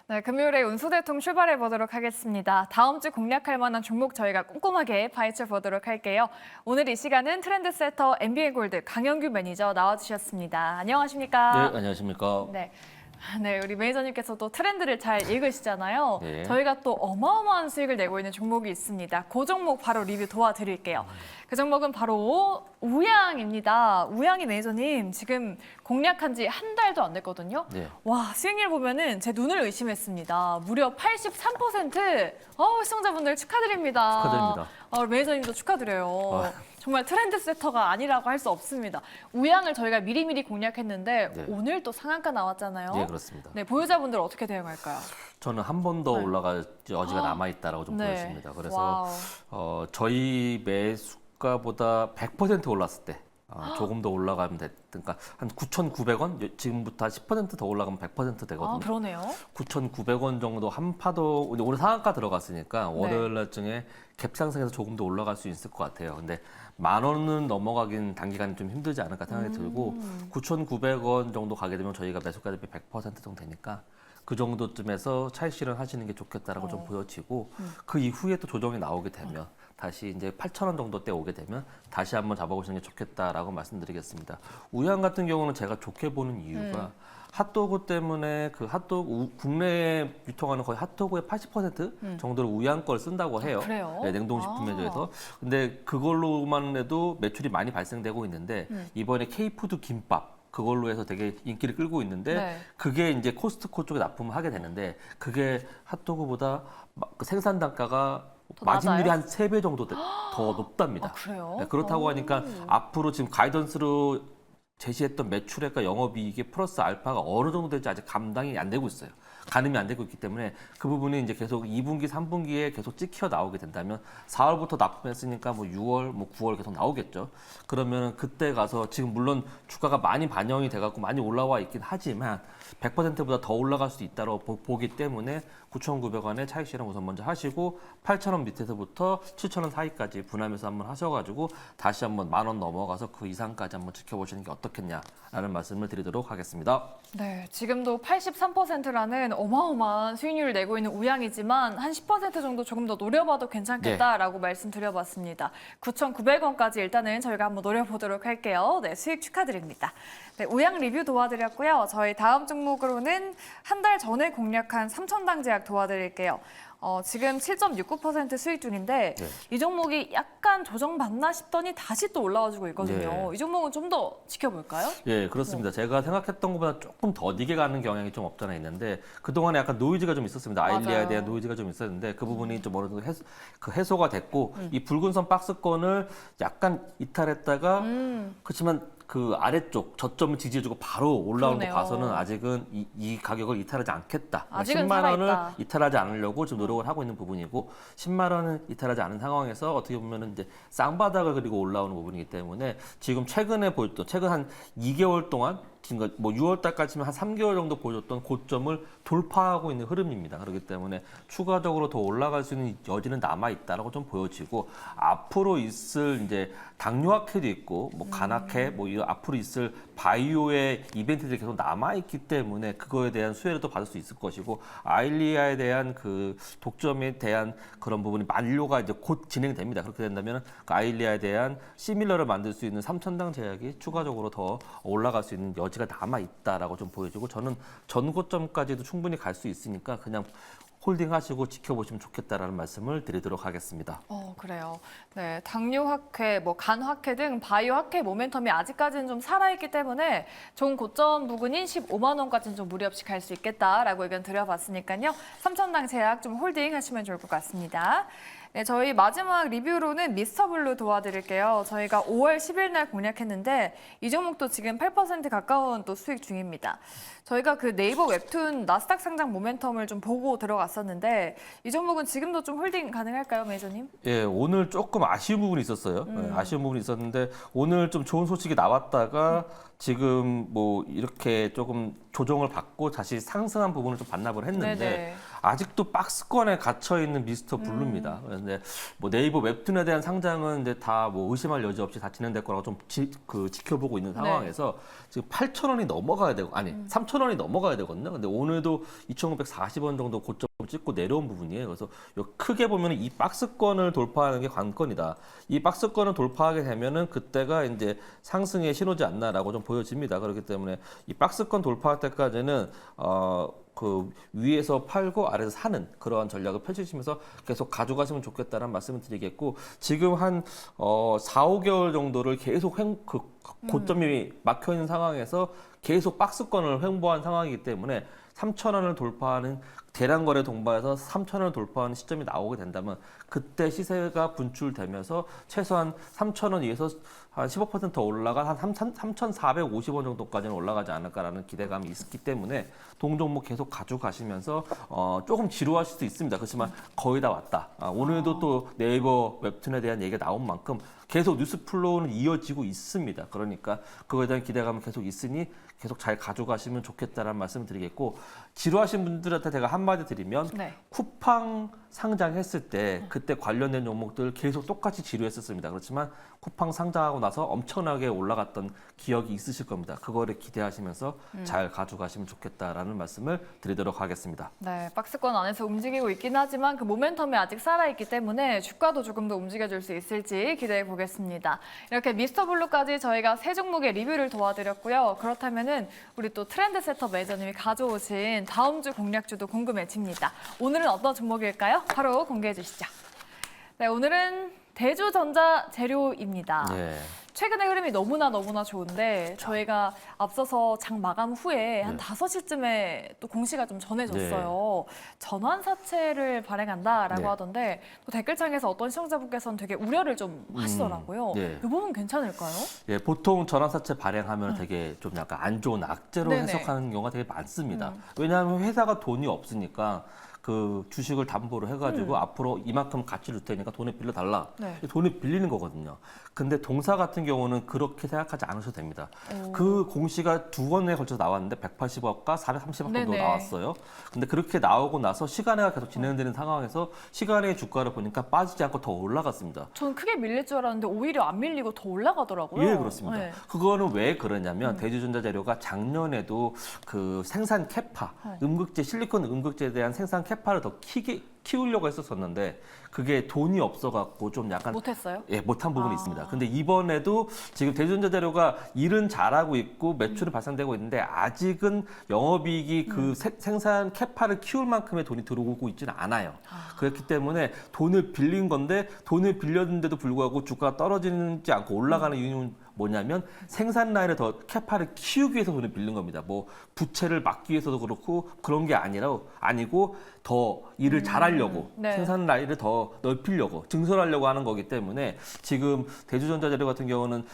네, 금요일에 운수대통 출발해 보도록 하겠습니다. 다음 주 공략할 만한 종목 저희가 꼼꼼하게 파헤쳐 보도록 할게요. 오늘 이 시간은 트렌드세터 MBN골드 강영규 매니저 나와주셨습니다. 안녕하십니까? 네, 안녕하십니까. 네. 네, 우리 매니저님께서도 트렌드를 잘 읽으시잖아요. 네. 저희가 또 어마어마한 수익을 내고 있는 종목이 있습니다. 그 종목 바로 리뷰 도와드릴게요. 그 종목은 바로 우양입니다. 우양이 매니저님 지금 공략한 지 한 달도 안 됐거든요. 네. 와, 수익률 보면은 제 눈을 의심했습니다. 무려 83%. 시청자분들 축하드립니다. 축하드립니다. 매니저님도 축하드려요. 아. 정말 트렌드 세터가 아니라고 할 수 없습니다. 우양을 저희가 미리미리 공략했는데 네. 오늘 또 상한가 나왔잖아요. 네, 그렇습니다. 네, 보유자분들 어떻게 대응할까요? 저는 한 번 더 네. 올라갈 여지가 남아있다라고 좀 네. 보였습니다. 그래서 와우. 저희 매수가보다 100% 올랐을 때 조금 더 올라가면 그러니까 한 9,900원? 지금부터 한 10%더 올라가면 100% 되거든요. 아, 그러네요. 9,900원 정도 한 파도, 오늘 상한가 들어갔으니까 네. 월요일 날쯤에 갭 상승해서 조금 더 올라갈 수 있을 것 같아요. 근데 10,000원은 넘어가긴 단기간에 좀 힘들지 않을까 생각이 들고 9,900원 정도 가게 되면 저희가 매수가 대비 100% 정도 되니까 그 정도쯤에서 차익 실현하시는 게 좋겠다라고 좀 보여지고 그 이후에 또 조정이 나오게 되면 다시 이제 8,000원 정도 때 오게 되면 다시 한번 잡아보시는 게 좋겠다라고 말씀드리겠습니다. 우양 같은 경우는 제가 좋게 보는 이유가 핫도그 때문에 그 핫도그 국내에 유통하는 거의 핫도그의 80% 정도를 우양 걸 쓴다고 해요. 그래요? 네, 냉동식품에 대해서. 근데 그걸로만 해도 매출이 많이 발생되고 있는데 이번에 K푸드 김밥 그걸로 해서 되게 인기를 끌고 있는데 네. 그게 이제 코스트코 쪽에 납품을 하게 되는데 그게 핫도그보다 그 생산 단가가 더 마진율이 낮아요? 한 3배 정도 더 높답니다. 아, 그래요? 네, 그렇다고 하니까 앞으로 지금 가이던스로 제시했던 매출액과 영업이익의 플러스 알파가 어느 정도 될지 아직 감당이 안 되고 있어요. 가늠이 안 되고 있기 때문에 그 부분이 이제 계속 2분기, 3분기에 계속 찍혀 나오게 된다면 4월부터 납품했으니까 뭐 6월, 뭐 9월 계속 나오겠죠. 그러면 그때 가서 지금 물론 주가가 많이 반영이 돼갖고 많이 올라와 있긴 하지만 100%보다 더 올라갈 수 있다고 보기 때문에 9,900원에 차익 실현 우선 먼저 하시고 8,000원 밑에서부터 7,000원 사이까지 분할매수 한번 하셔가지고 다시 한번 10,000원 넘어가서 그 이상까지 한번 지켜보시는 게 어떻겠냐라는 말씀을 드리도록 하겠습니다. 네, 지금도 83%라는 어마어마한 수익률을 내고 있는 우양이지만 한 10% 정도 조금 더 노려봐도 괜찮겠다라고 말씀드려봤습니다. 9,900원까지 일단은 저희가 한번 노려보도록 할게요. 네, 수익 축하드립니다. 네, 우양 리뷰 도와드렸고요. 저희 다음 종목으로는 한 달 전에 공략한 삼천당 제약 도와드릴게요. 지금 7.69% 수익 중인데 네. 이 종목이 약간 조정받나 싶더니 다시 또 올라와주고 있거든요. 네. 이 종목은 좀 더 지켜볼까요? 예, 그렇습니다. 제가 생각했던 것보다 조금 더디게 가는 경향이 좀 없잖아 있는데 그동안에 약간 노이즈가 좀 있었습니다. 맞아요. 아일리아에 대한 노이즈가 좀 있었는데 그 부분이 좀 어느 정도 해소가 됐고 이 붉은 선 박스권을 약간 이탈했다가 그렇지만 그 아래쪽 저점을 지지해주고 바로 올라오는 거 그러네요. 봐서는 아직은 이 가격을 이탈하지 않겠다. 아직은 10만 원을 살아있다. 이탈하지 않으려고 좀 노력을 하고 있는 부분이고 10만 원을 이탈하지 않은 상황에서 어떻게 보면은 이제 쌍바닥을 그리고 올라오는 부분이기 때문에 지금 최근에 보였던 최근 한 2개월 동안 지금 뭐 6월 달까지면 한 3개월 정도 보여줬던 고점을 돌파하고 있는 흐름입니다. 그렇기 때문에 추가적으로 더 올라갈 수 있는 여지는 남아 있다라고 좀 보여지고 앞으로 있을 이제 당뇨학회도 있고 뭐 간학회 뭐 이 앞으로 있을 바이오의 이벤트들이 계속 남아 있기 때문에 그거에 대한 수혜를 또 받을 수 있을 것이고 아일리아에 대한 그 독점에 대한 그런 부분이 만료가 이제 곧 진행됩니다. 그렇게 된다면 그 아일리아에 대한 시밀러를 만들 수 있는 삼천당 제약이 추가적으로 더 올라갈 수 있는 여지가 남아 있다라고 좀 보여지고 저는 전고점까지도 충분히 갈 수 있으니까 그냥 홀딩하시고 지켜보시면 좋겠다라는 말씀을 드리도록 하겠습니다. 그래요. 네, 당뇨학회, 뭐 간학회 등 바이오학회 모멘텀이 아직까지는 좀 살아있기 때문에 좋은 고점 부근인 15만 원까지는 좀 무리 없이 갈 수 있겠다라고 의견 드려봤으니까요. 삼천당 제약 좀 홀딩하시면 좋을 것 같습니다. 네, 저희 마지막 리뷰로는 미스터블루 도와드릴게요. 저희가 5월 10일 날 공략했는데 이 종목도 지금 8% 가까운 또 수익 중입니다. 저희가 그 네이버 웹툰 나스닥 상장 모멘텀을 좀 보고 들어갔었는데 이 종목은 지금도 좀 홀딩 가능할까요, 매니저님? 예, 오늘 조금 아쉬운 부분이 있었어요. 예, 아쉬운 부분이 있었는데 오늘 좀 좋은 소식이 나왔다가 지금 뭐 이렇게 조금 조정을 받고 다시 상승한 부분을 좀 반납을 했는데 네네. 아직도 박스권에 갇혀 있는 미스터 블루입니다. 그런데 뭐 네이버 웹툰에 대한 상장은 이제 다 뭐 의심할 여지 없이 다 진행될 거라고 좀 지켜보고 있는 상황에서 지금 8,000원이 넘어가야 되고 아니 3,000원이 넘어가야 되거든요. 근데 오늘도 2,940원 정도 고점을 찍고 내려온 부분이에요. 그래서 요 크게 보면 이 박스권을 돌파하는 게 관건이다. 이 박스권을 돌파하게 되면은 그때가 이제 상승의 신호지 않나라고 좀 보여집니다. 그렇기 때문에 이 박스권 돌파할 때까지는 그 위에서 팔고 아래에서 사는 그러한 전략을 펼치시면서 계속 가져가시면 좋겠다는 말씀을 드리겠고 지금 한 4, 5개월 정도를 계속 그 고점이 막혀 있는 상황에서 계속 박스권을 횡보한 상황이기 때문에 3,000원을 돌파하는 대량 거래 동반해서 3,000원을 돌파하는 시점이 나오게 된다면 그때 시세가 분출되면서 최소한 3,000원 위에서 한 15% 올라가 한 3,450원 정도까지는 올라가지 않을까라는 기대감이 있기 때문에 동종목 계속 가져가시면서 조금 지루하실 수도 있습니다. 그렇지만 거의 다 왔다. 오늘도 또 네이버 웹툰에 대한 얘기가 나온 만큼 계속 뉴스 플로우는 이어지고 있습니다. 그러니까 그거에 대한 기대감은 계속 있으니 계속 잘 가져가시면 좋겠다는 말씀을 드리겠고 지루하신 분들한테 제가 한마디 드리면 네. 쿠팡 상장했을 때 그때 관련된 종목들 계속 똑같이 지루했었습니다. 그렇지만 쿠팡 상장하고 나서 엄청나게 올라갔던 기억이 있으실 겁니다. 그거를 기대하시면서 잘 가져가시면 좋겠다라는 말씀을 드리도록 하겠습니다. 네, 박스권 안에서 움직이고 있긴 하지만 그 모멘텀이 아직 살아있기 때문에 주가도 조금 더 움직여줄 수 있을지 기대해 보겠습니다. 이렇게 미스터 블루까지 저희가 세 종목의 리뷰를 도와드렸고요. 그렇다면은 우리 또 트렌드 세터 매저님이 가져오신 다음 주 공략주도 궁금해집니다. 오늘은 어떤 종목일까요? 바로 공개해 주시죠. 네, 오늘은 대주전자 재료입니다. 네. 최근의 흐름이 너무나 좋은데 저희가 앞서서 장 마감 후에 한 5시쯤에 또 공시가 좀 전해졌어요. 전환사채를 발행한다라고 네. 하던데 또 댓글창에서 어떤 시청자분께서는 되게 우려를 좀 하시더라고요. 네. 이 부분 괜찮을까요? 예, 보통 전환사채 발행하면 되게 좀 약간 안 좋은 악재로 네네. 해석하는 경우가 되게 많습니다. 왜냐하면 회사가 돈이 없으니까 그 주식을 담보로 해가지고 앞으로 이만큼 가치 줄 테니까 돈을 빌려달라. 네. 돈을 빌리는 거거든요. 근데 동사 같은 경우는 그렇게 생각하지 않으셔도 됩니다. 그 공시가 두 번에 걸쳐서 나왔는데 180억과 430억 정도 네네. 나왔어요. 근데 그렇게 나오고 나서 시간회가 계속 진행되는 상황에서 시간의 주가를 보니까 빠지지 않고 더 올라갔습니다. 저는 크게 밀릴 줄 알았는데 오히려 안 밀리고 더 올라가더라고요. 예, 그렇습니다. 네. 그거는 왜 그러냐면 대주전자재료가 작년에도 그 생산 캐파, 음극재, 실리콘 음극재에 대한 생산 캐파를 더 키우려고 했었었는데 그게 돈이 없어갖고 좀 약간 못했어요? 예, 못한 부분이 있습니다. 근데 이번에도 지금 대주전자재료가 일은 잘하고 있고 매출이 발생되고 있는데 아직은 영업이익이 그 생산 캐파를 키울 만큼의 돈이 들어오고 있지는 않아요. 그렇기 때문에 돈을 빌린 건데 돈을 빌렸는데도 불구하고 주가가 떨어지지 않고 올라가는 이유는 뭐냐면 생산 라인을 더 캐파를 키우기 위해서 돈을 빌린 겁니다. 뭐 부채를 막기 위해서도 그렇고 그런 게 아니고 더 일을 잘하려고 네. 생산 라인을 더 넓히려고 증설하려고 하는 거기 때문에 지금 대주전자재료 같은 경우는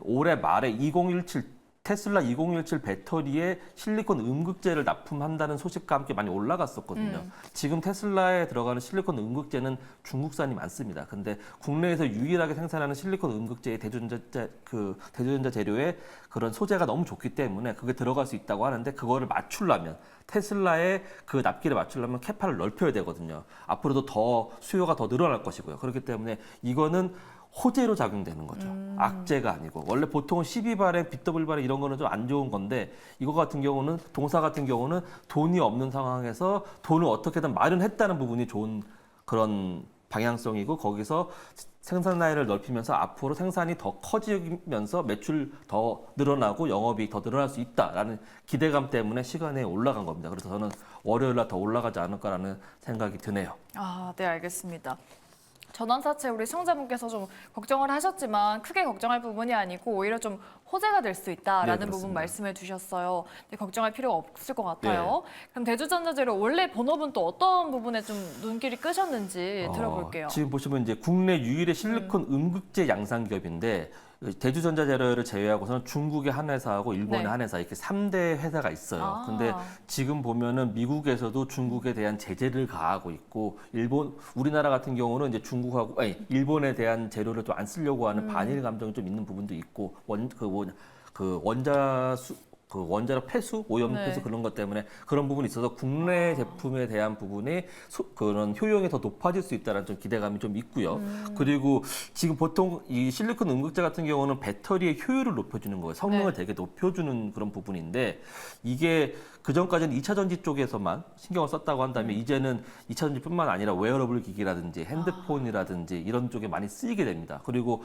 올해 말에 2017 테슬라 2017 배터리에 실리콘 음극재를 납품한다는 소식과 함께 많이 올라갔었거든요. 지금 테슬라에 들어가는 실리콘 음극재는 중국산이 많습니다. 근데 국내에서 유일하게 생산하는 실리콘 음극재의 대주전자 재료의 그런 소재가 너무 좋기 때문에 그게 들어갈 수 있다고 하는데 그거를 맞추려면 테슬라의 그 납기를 맞추려면 캐파를 넓혀야 되거든요. 앞으로도 더 수요가 더 늘어날 것이고요. 그렇기 때문에 이거는 호재로 작용되는 거죠. 악재가 아니고. 원래 보통은 12발행, BW 발행 이런 거는 좀 안 좋은 건데 이거 같은 경우는 동사 같은 경우는 돈이 없는 상황에서 돈을 어떻게든 마련했다는 부분이 좋은 그런 방향성이고 거기서 생산 라인을 넓히면서 앞으로 생산이 더 커지면서 매출 더 늘어나고 영업이익 더 늘어날 수 있다라는 기대감 때문에 시간에 올라간 겁니다. 그래서 저는 월요일 날 더 올라가지 않을까라는 생각이 드네요. 아, 네, 알겠습니다. 전환사채 우리 시청자분께서 좀 걱정을 하셨지만 크게 걱정할 부분이 아니고 오히려 좀 호재가 될 수 있다라는 네, 부분 그렇습니다. 말씀해 주셨어요. 근데 걱정할 필요가 없을 것 같아요. 그럼 대주전자재료 원래 본업은 또 어떤 부분에 좀 눈길이 끄셨는지 들어볼게요. 지금 보시면 이제 국내 유일의 실리콘 음극재 양산 기업인데 대주전자재료를 제외하고서는 중국의 한 회사하고 일본의 네. 한 회사 이렇게 3대 회사가 있어요. 아. 근데 지금 보면은 미국에서도 중국에 대한 제재를 가하고 있고 우리나라 같은 경우는 이제 일본에 대한 재료를 좀 안 쓰려고 하는 반일 감정이 좀 있는 부분도 있고 그 원자력 폐수, 오염 네. 폐수 그런 것 때문에 그런 부분이 있어서 국내 제품에 대한 부분이 그런 효용이 더 높아질 수 있다는 좀 기대감이 좀 있고요. 그리고 지금 보통 이 실리콘 음극재 같은 경우는 배터리의 효율을 높여주는 거예요. 성능을 네. 되게 높여주는 그런 부분인데 이게 그 전까지는 2차 전지 쪽에서만 신경을 썼다고 한다면 이제는 2차 전지뿐만 아니라 웨어러블 기기라든지 핸드폰이라든지 이런 쪽에 많이 쓰이게 됩니다. 그리고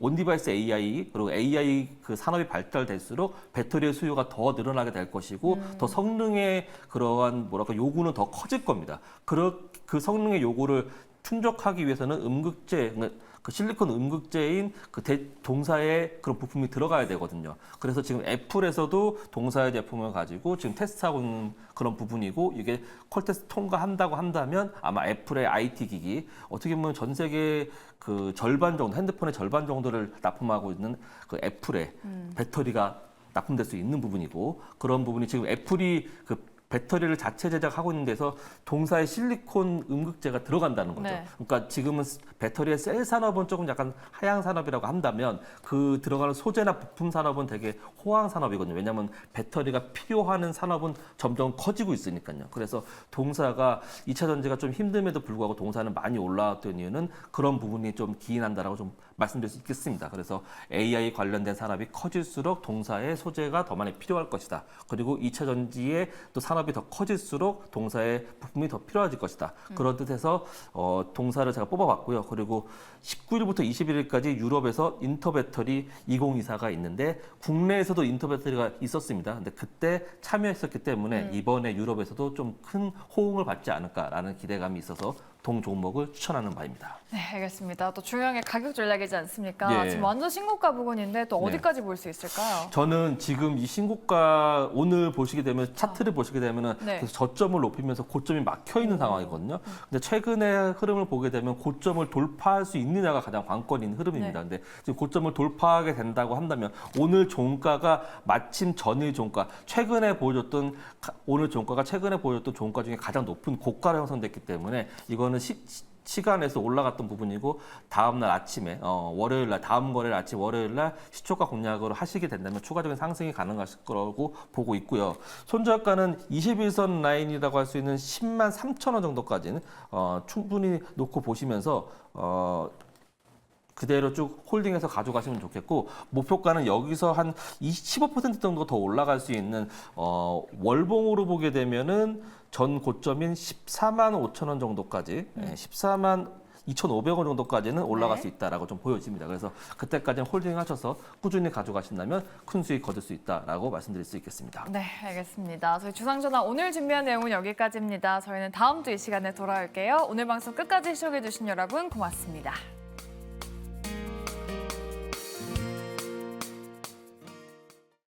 온디바이스 AI 그리고 AI 그 산업이 발달될수록 배터리의 수요가 더 늘어나게 될 것이고 더 성능의 그러한 뭐랄까 요구는 더 커질 겁니다. 그 성능의 요구를 충족하기 위해서는 음극재 그 실리콘 음극재인 그 동사의 그런 부품이 들어가야 되거든요. 그래서 지금 애플에서도 동사의 제품을 가지고 지금 테스트하고 있는 그런 부분이고 이게 퀄테스트 통과한다고 한다면 아마 애플의 IT 기기 어떻게 보면 전 세계 그 절반 정도 핸드폰의 절반 정도를 납품하고 있는 그 애플의 배터리가 납품될 수 있는 부분이고 그런 부분이 지금 애플이 그 배터리를 자체 제작하고 있는 데서 동사의 실리콘 음극재가 들어간다는 거죠. 네. 그러니까 지금은 배터리의 셀 산업은 조금 약간 하향 산업이라고 한다면 그 들어가는 소재나 부품 산업은 되게 호황 산업이거든요. 왜냐하면 배터리가 필요하는 산업은 점점 커지고 있으니까요. 그래서 동사가 2차 전지가 좀 힘듦에도 불구하고 동사는 많이 올라왔던 이유는 그런 부분이 좀 기인한다라고 좀 말씀드릴 수 있겠습니다. 그래서 AI 관련된 산업이 커질수록 동사의 소재가 더 많이 필요할 것이다. 그리고 2차 전지의 또 산업이 더 커질수록 동사의 부품이 더 필요해질 것이다. 그런 뜻에서 동사를 제가 뽑아봤고요. 그리고 19일부터 21일까지 유럽에서 인터배터리 2024가 있는데 국내에서도 인터배터리가 있었습니다. 근데 그때 참여했었기 때문에 이번에 유럽에서도 좀 큰 호응을 받지 않을까라는 기대감이 있어서 동 종목을 추천하는 바입니다. 네, 알겠습니다. 또 중요한 게 가격 전략이지 않습니까? 예. 지금 완전 신고가 부근인데 또 네. 어디까지 볼 수 있을까요? 저는 지금 이 신고가 오늘 보시게 되면 차트를 보시게 되면은 네. 계속 저점을 높이면서 고점이 막혀 있는 상황이거든요. 근데 최근의 흐름을 보게 되면 고점을 돌파할 수 있느냐가 가장 관건인 흐름입니다. 네. 근데 지금 고점을 돌파하게 된다고 한다면 오늘 종가가 마침 전일 종가 오늘 종가가 최근에 보여줬던 종가 중에 가장 높은 고가로 형성됐기 때문에 이거는 시간에서 올라갔던 부분이고 다음날 아침에 월요일날 다음 거래일 아침 월요일날 시초가 공략으로 하시게 된다면 추가적인 상승이 가능할 거라고 보고 있고요. 손절가는 21선 라인이라고 할 수 있는 10만 3천 원 정도까지는 충분히 놓고 보시면서 그대로 쭉 홀딩해서 가져가시면 좋겠고 목표가는 여기서 한 15% 정도 더 올라갈 수 있는 월봉으로 보게 되면은 전 고점인 14만 5천 원 정도까지 14만 2,500원 정도까지는 올라갈 네. 수 있다라고 좀 보여집니다. 그래서 그때까지는 홀딩하셔서 꾸준히 가져가신다면 큰 수익 거둘 수 있다라고 말씀드릴 수 있겠습니다. 네, 알겠습니다. 저희 주상전화 오늘 준비한 내용은 여기까지입니다. 저희는 다음 주 이 시간에 돌아올게요. 오늘 방송 끝까지 시청해주신 여러분 고맙습니다.